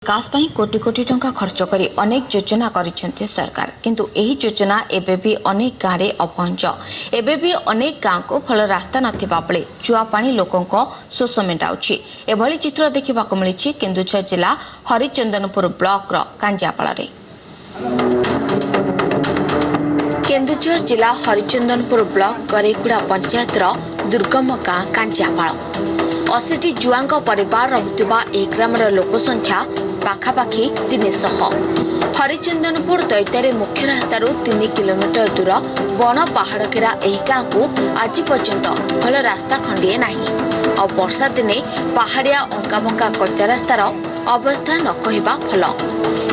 विकास पर कोटी कोटी टंका खर्च करी अनेक योजना करिसेंते सरकार किंतु एही योजना एबे भी अनेक गाँव में अपहंच एबे भी अनेक गाँव को भल रास्ता नथिबा बेले चुआ पानी लोकंक शोष मेटाउछि। एभली चित्र देखा मिली केन्दुझर जिला हरिचंदनपुर ब्लॉक कांजियापाड़ रे। केन्दुझर जिला हरिचंदनपुर ब्लॉक गरेकुड़ा पंचायत दुर्गम गाँ कांजियापाड़ 80 जुआंग परिवार रहुतिबा एक ग्रामर लोक संख्या पाखापाखि 300। हरिचंदनपुर दैत्यारे मुख्य रास्तारू 3 किलोमीटर दूर बण पहाड़ घेरा एही गाँ को आज पर्यंत भल रास्ता खंडिए नाही। आ वर्षा दिने पहाड़िया अंका बंका कच्चा रास्तार अवस्था न कहवा भल।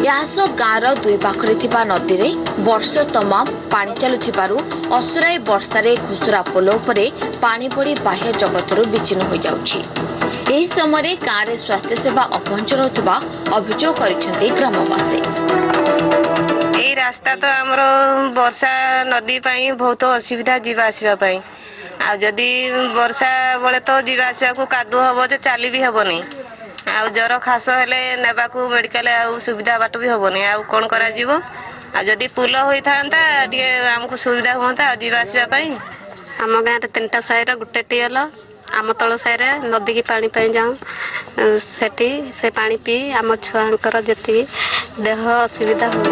यास गाँवर दुई पाखरे थिबा नदी रे वर्ष तमाम पानी चलुथिबारु असुराई वर्षारे घुसुरा पोल उपरे पानी पड़ी बाह्य जगतरू विच्छिन्न हो जाउछि। एही समय गाँव रे स्वास्थ्य सेवा अपहंच रहुथिबा अभियोग करिसेंते ग्रामवासी। एही रास्ता तो हमरो वर्षा नदी पई बहुत असुविधा जीवा आसीबा पई। आ जदी वर्षा बेले तो जीवा आसीबा को कादु हबो जे चाली भी हबोनी। आ जर खास हेले नेबा को मेडिकल आ सुविधा बाट भी हबोनी। आ कोन करा जीवो आ जदी पुल होई थांता दिए हमको सुविधा होता जीवा आसीबा पई। आम गाँव रे 3टा साइड गुटे टियल आम तल साइड नदी की पानी पाई जाऊँ सेठी से पानी पी आम छुआंकर जेती देह असुविधा हो।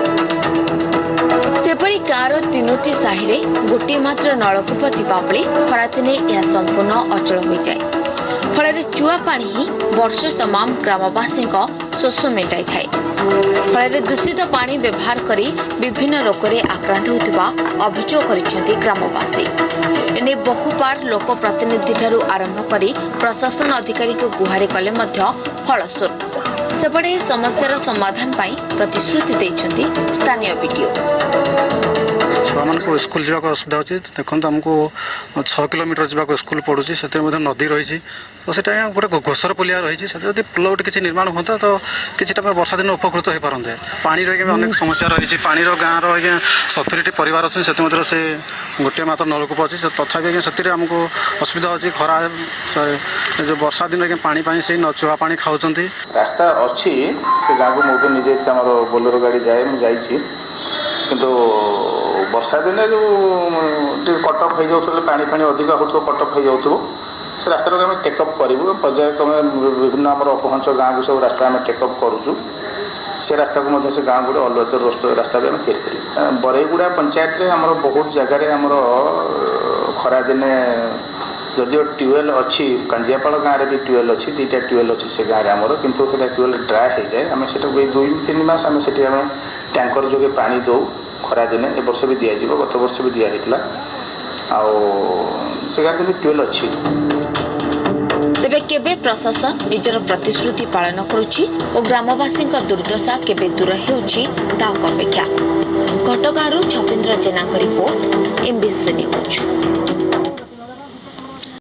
सेपरी गाँवर 3टी साही रे गोटे मात्र नलकूप थिबा बेले खरादिने यह संपूर्ण अचल हो जाए। फल चुआ पानी ही वर्ष तमाम ग्रामवासी शोष मेटाई थाए। फल दूषित पानी व्यवहार करी विभिन्न रोग में आक्रांत होता अभियोग करिसेंते ग्रामवासी। एने बहुबार लोक प्रतिनिधि ठारू आरंभ करी प्रशासन अधिकारी को गुहारि कले मध्य फलस्वरूप सेपटे समस्यार समाधान पाई प्रतिश्रुति देइछंती स्थानीय बीडीओ। छुआ मान को स्कूल जावाक असुविधा होची। देखो हमको 6 किलोमीटर जावाक स्कूल पड़ुची से नदी रही तो से गोटे घोषर पुलिया रही से पुल गोटे किसी निर्माण होता तो किसी वर्षा दिन उपकृत हो पारते। पानी अनेक समस्या रही पानी गाँव 70टी परिवार अच्छे से गोटे मात्र नलकूप अच्छी तथापि से आमको असुविधा होची। खरा जो वर्षा दिन पानी से चुआ पानी खाऊँ रास्ता अच्छी से गाँव को मुझे निजे बोलेरो गाड़ी जाए मुझे किंतु वर्षा दिन जो कटअप हो जाऊँ पानी फानी अधिक हो कटअप हो जाऊ से रास्ता आम टेकअप करूँ पर्यायक्रमे विभिन्न आम अपहंच गाँव को सब रास्ता आम टेकअप करुचु से रास्ता को से गाँव गुड़े अलग रास्ता भी आम तैयारी करूँ। बरेगुड़ा पंचायत आम बहुत जगार आम खरा दिने जदिव ट्यूबवेल अच्छी कांजियापाड़ गाँव में भी ट्यूबवेल अच्छी 2टा ट्यूबवेल अच्छी से गाँव आमर किंतु ट्यूबवेल ड्राए हो जाए आम से 2-3 मास आम से टैंकर जोगे पानी दौ खरा दिने ए वर्ष भी दिज्व गत वर्ष भी दिहला से गाँव में ट्यूबवेल अच्छी। तेबे केबे प्रशासन निजर प्रतिश्रुति पालन करुछि और ग्रामवासी दुर्दशा केबे दूर हेउछि ता अपेक्षा। घटगाँव छपेन्द्र जेना रिपोर्ट एमबीसी न्यूज।